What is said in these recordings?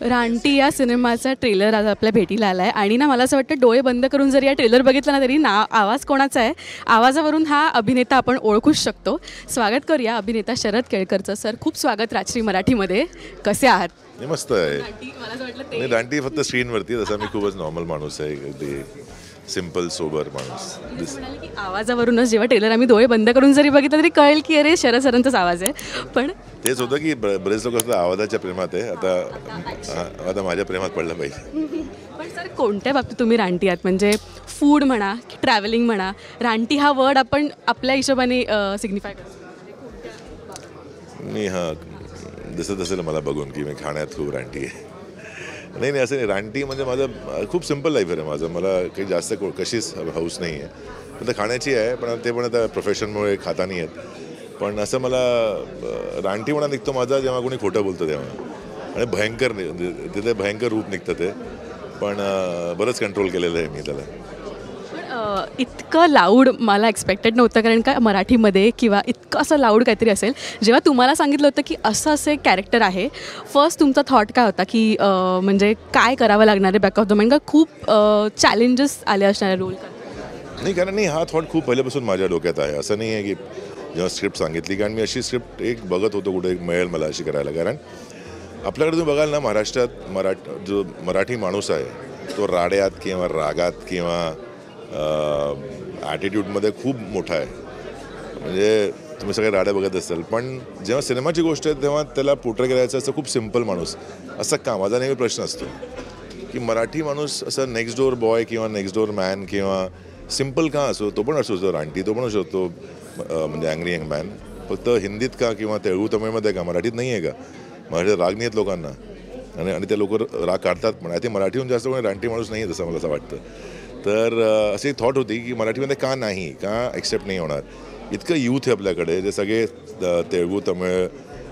रानटी या सिनेमाचा ट्रेलर आज आपल्या भेटीला आला आहे आणि ना मला असं वाटतं डोळे बंद करून जरी या ट्रेलर बघितला ना तरी आवाज कोणाचा आहे, आवाजावरून हा अभिनेता आपण ओळखूच शकतो. स्वागत करूया अभिनेता शरद केळकरचं. सर, खूप स्वागत राजश्री मराठीमध्ये. कसे आहात? मस्त आहे. मला असं वाटलं ते रानटी फक्त स्क्रीनवरती, तसा मी खूपच नॉर्मल माणूस आहे, अगदी सिम्पल सोबर माणूस. म्हणाले की आवाजावरूनच जेव्हा ट्रेलर आम्ही डोळे बंद करून जरी बघितलं तरी कळेल की अरे शरद सरांचाच आवाज आहे. पण तेच होतं की बरेच लोक असं आवाजाच्या प्रेमात आहे. आता माझ्या प्रेमात पडलं पाहिजे. पण सर, कोणत्या बाबतीत तुम्ही रानटी आहात? म्हणजे फूड म्हणा की ट्रॅव्हलिंग म्हणा, रानटी हा वर्ड आपण आपल्या हिशोबाने सिग्निफाय करतो. मी जसं तसं मला बघून की मी खाण्यात खूप रानटी आहे. नाही असं नाही. रानटी म्हणजे माझं खूप सिम्पल लाईफ आहे माझं. मला काही जास्त कशीच हाऊस नाही आहे. फक्त खाण्याची आहे, पण ते पण आता प्रोफेशनमुळे खाता नाही आहेत. पण असं मला रानटीपणा निघतो माझा जेव्हा कोणी खोटं बोलतं तेव्हा, आणि भयंकर तिथे भयंकर रूप निघतं ते. पण बरंच कंट्रोल केलेलं आहे मी त्याला. इतकं लाऊड मला एक्सपेक्टेड नव्हतं, कारण का मराठीमध्ये किंवा इतकं असं लाऊड काहीतरी असेल. जेव्हा तुम्हाला सांगितलं होतं की असं एक कॅरेक्टर आहे, फर्स्ट तुमचा थॉट काय होता की म्हणजे काय करावं लागणार आहे बॅक ऑफ द माइंड? का खूप चॅलेंजेस आले असणारे रोल नाही, कारण हा थॉट खूप पहिल्यापासून माझ्या डोक्यात आहे. असं नाही आहे की जेव्हा स्क्रिप्ट सांगितली, कारण मी अशी स्क्रिप्ट एक बघत होतो कुठे मिळेल मला अशी करायला. कारण आपल्याकडे तुम्ही बघाल ना, महाराष्ट्रात जो मराठी माणूस आहे तो राड्यात किंवा रागात किंवा ॲटिट्यूडमध्ये खूप मोठा आहे. म्हणजे तुम्ही सगळे राड्या बघत असाल, पण जेव्हा सिनेमाची गोष्ट आहे तेव्हा त्याला पोर्ट्रे करायचं असं खूप सिम्पल माणूस असं का. माझा नेहमी प्रश्न असतो की मराठी माणूस असं नेक्स्ट डोअर बॉय किंवा नेक्स्ट डोअर मॅन किंवा सिम्पल का असो, तो पण असू शकतो रानटी, तो पण असू शकतो म्हणजे अँग्री यंग मॅन. फक्त हिंदीत का किंवा तेलुगू तमिळमध्ये का, मराठीत नाही आहे का? मराठीत राग नाही आहेत लोकांना, आणि ते लोक राग काढतात. पण ते मराठीहून जास्त कोणी रानटी माणूस नाही आहे तसं मला असं वाटतं. तर अशी थॉट होती की मराठीमध्ये का नाही, का एक्सेप्ट नाही होणार. इतकं यूथ आहे आपल्याकडे, जे सगळे तेलुगू तमिळ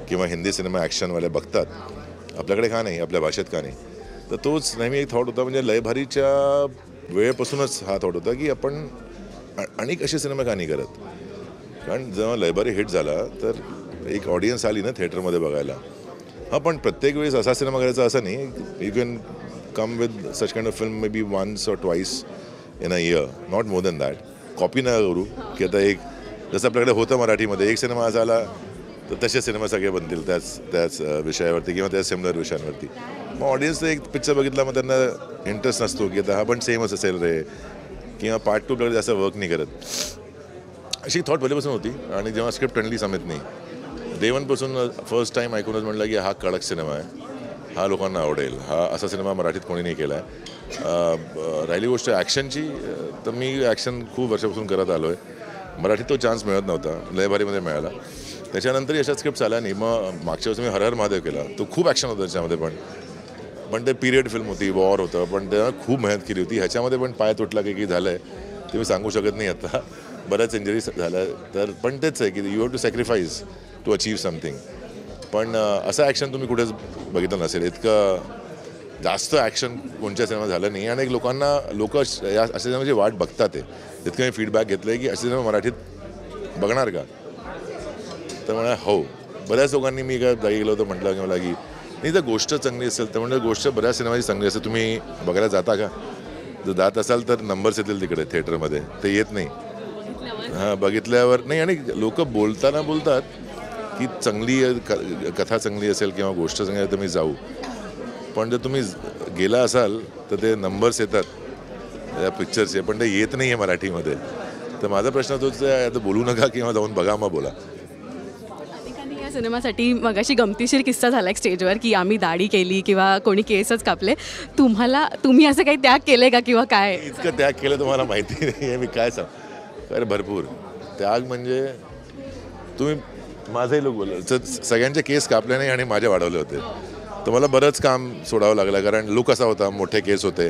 किंवा हिंदी सिनेमा ॲक्शनवाले बघतात, आपल्याकडे का नाही, आपल्या भाषेत का नाही. तर तोच नेहमी एक थॉट होता. म्हणजे लयभारीच्या वेळेपासूनच हा थॉट होता की आपण अनेक असे सिनेमा का नाही करत. कारण जेव्हा लयभारी हिट झाला तर एक ऑडियन्स आली ना थिएटरमध्ये बघायला. पण प्रत्येक वेळेस असा सिनेमा करायचा असं नाही. You can come with such kind of film maybe once or twice in a year, not more than that. Copy न करू की आता एक जसं आपल्याकडे होतं मराठीमध्ये एक सिनेमा असा आला तर तसे सिनेमा सगळे बनतील त्याच विषयावरती किंवा त्याच सिमिलर विषयांवरती. मग ऑडियन्सचा एक पिक्चर बघितला मग त्यांना इंटरेस्ट नसतो की आता हा पण सेमच असेल रे, किंवा पार्ट 2 आपल्याकडे जास्त वर्क नाही करत. अशी थॉट पहिल्यापासून होती. आणि जेव्हा स्क्रिप्ट आणली समितनी, डे वनपासून फर्स्ट टाईम ऐकूनच म्हटलं की हा कडक सिनेमा आहे, हा लोकांना आवडेल, हा असा सिनेमा मराठीत कोणी नाही केला आहे. राहिली गोष्ट ॲक्शनची, तर मी ॲक्शन खूप वर्षापासून करत आलो आहे. मराठीत तो चान्स मिळत नव्हता, लयभारीमध्ये मिळाला. त्याच्यानंतरही अशा स्क्रिप्ट आल्या नाही. मग मागच्या वेळेस मी हर हर महादेव केला, तो खूप ॲक्शन होतं त्याच्यामध्ये. पण ते पिरियड फिल्म होती, वॉर होतं, पण त्याला खूप मेहनत केली होती. ह्याच्यामध्ये पण पाय तुटला की झालं आहे ते मी सांगू शकत नाही आता. बऱ्याच इंजरीज झाल्या. तर पण तेच आहे की you have to sacrifice to achieve something. पण असं ॲक्शन तुम्ही कुठेच बघितलं नसेल. इतकं जास्त ॲक्शन कोणत्या सिनेमा झालं नाही. आणि लोक या अशा सिनेमाची वाट बघतात आहे. इतकं मी फीडबॅक घेतलं आहे की असे सिनेमा मराठीत बघणार का. तर म्हणा हो, बऱ्याच लोकांनी मी काय जागी गेलो होतो म्हटलं की मला की नाही, जर गोष्ट चांगली असेल तर म्हणजे गोष्ट बऱ्याच सिनेमाची चांगली असेल. तुम्ही बघायला जाता का? जर जात असाल तर नंबर्स येतील तिकडे थिएटरमध्ये, ते येत नाही. बघितल्यावर नाही. आणि लोक बोलतात की चांगली कथा चांगली असेल किंवा गोष्ट चांगली आहे तर मी जाऊ. पण जर तुम्ही गेला असाल तर ते नंबर्स येतात या पिक्चरचे, पण ते येत नाही आहे मराठीमध्ये. तर माझा प्रश्न तोच आहे, आता बोलू नका किंवा जाऊन बघा, मग बोला. या सिनेमासाठी मगाशी गमतीशीर किस्सा झाला एक स्टेजवर की आम्ही दाढी केली किंवा कोणी केसच कापले. तुम्ही असं काही त्याग केले का किंवा काय? इतकं त्याग केलं तुम्हाला माहिती नाही आहे मी काय सांग. अरे भरपूर त्याग. म्हणजे तुम्ही माझंही लोक बोललं, सगळ्यांचे केस कापले नाही आणि माझे वाढवले होते. तर मला बरंच काम सोडावं लागलं, कारण लुक असा होता, मोठे केस होते.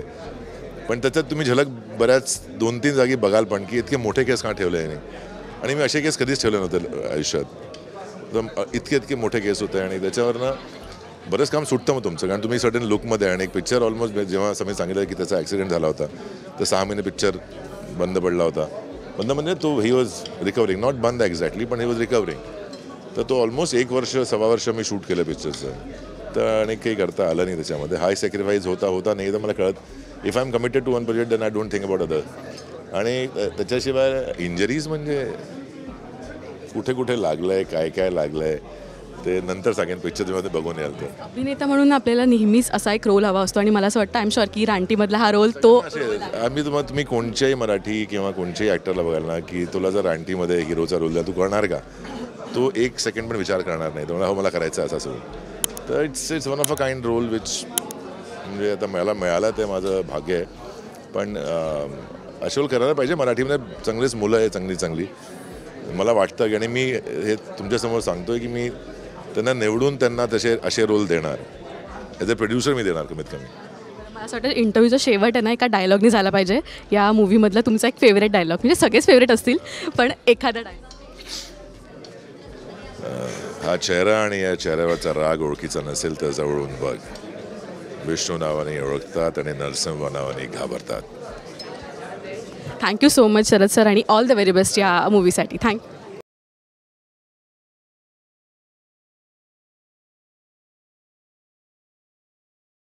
पण त्याच्यात तुम्ही झलक बऱ्याच 2-3 जागी बघाल पण की इतके मोठे केस का ठेवले नाही. आणि मी असे केस कधीच ठेवले नव्हते आयुष्यात. तर इतके मोठे केस होते आणि त्याच्यावरनं बरंच काम सुटतं मग तुमचं. कारण तुम्ही सर्टन लुकमध्ये. आणि एक पिक्चर ऑलमोस्ट जेव्हा मी सांगितलं की त्याचा ॲक्सिडेंट झाला होता तर 6 महिने पिक्चर बंद पडला होता. बंद म्हणजे तो ही वॉज रिकवरिंग, नॉट बंद एक्झॅक्टली, पण ही वॉज रिकवरिंग. तर तो ऑलमोस्ट 1 वर्ष 1.25 वर्ष मी शूट केलं पिक्चरचं. तर आणि काही करता आलं नाही त्याच्यामध्ये. हाय सॅक्रिफाईस होता नाही तर मला कळत if I am committed to one project then I don't think about other. आणि त्याच्याशिवाय इंजरीज म्हणजे कुठे कुठे लागलं आहे, काय लागलं आहे ते नंतर सांगेन, पिक्चरमध्ये बघून याल तर. अभिनेता म्हणून आपल्याला नेहमीच असा एक रोल हवा असतो आणि मला असं वाटतं आय एम शुअर की रानटीमधला हा रोल तो आम्ही तुम्ही कोणत्याही मराठी किंवा कोणत्याही ॲक्टरला बघाल ना की तुला जर रानटीमध्ये हिरोचा रोल द्या तू करणार का, तो एक सेकंड पण विचार करणार नाही. तो हो मला करायचं आहे असं. तर it's one of a kind role which म्हणजे आता मला मिळालं ते माझं भाग्य आहे. पण असे रोल करायला पाहिजे. मराठीमध्ये चांगलीच मुलं आहे चांगली मला वाटतं की, आणि मी हे तुमच्यासमोर सांगतोय की मी त्यांना निवडून त्यांना असे रोल देणार. ॲज अ प्रोड्युसर मी देणार कमीत कमी. मला असं वाटतं इंटरव्ह्यूचा शेवट आहे ना एका डायलॉगनी झाला पाहिजे. या मूवीमधला तुमचा एक फेवरेट डायलॉग, म्हणजे सगळेच फेवरेट असतील पण एखादा डायलॉग. हा चेहरा आणि या चेहऱ्यावरचा राग ओळखीचा नसेल तर जवळून बघ. विष्णू नावाने ओळखतात आणि नरसिंह नावाने घाबरतात. Thank you so much Sharad sir आणि ऑल द व्हेरी बेस्ट या मूवीसाठी. थँक्यू.